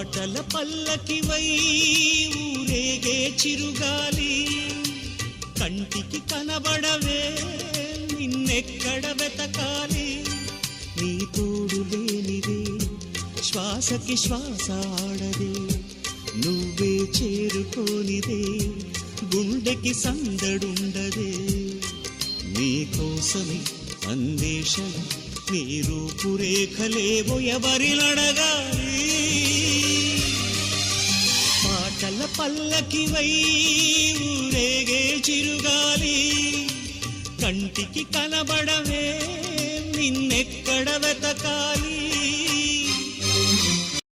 పాటల పల్లకివై ఊరేగే చిరుగాలి కంటికి కనబడవే నిన్నెక్కడ వెతకాలి నీ తోడు లేనిదే శ్వాసకి శ్వాస ఆడదే నువ్వే చేరుకోనిదే గుండెకి సందడుండదే నీకోసమే అన్వేషణ నీ రూపురేఖలేవో ఎవరినడగాలి పాటల పల్లకివై ఊరేగే చిరుగాలి కంటికి కనబడవే నిన్నెక్కడ వెతకాలి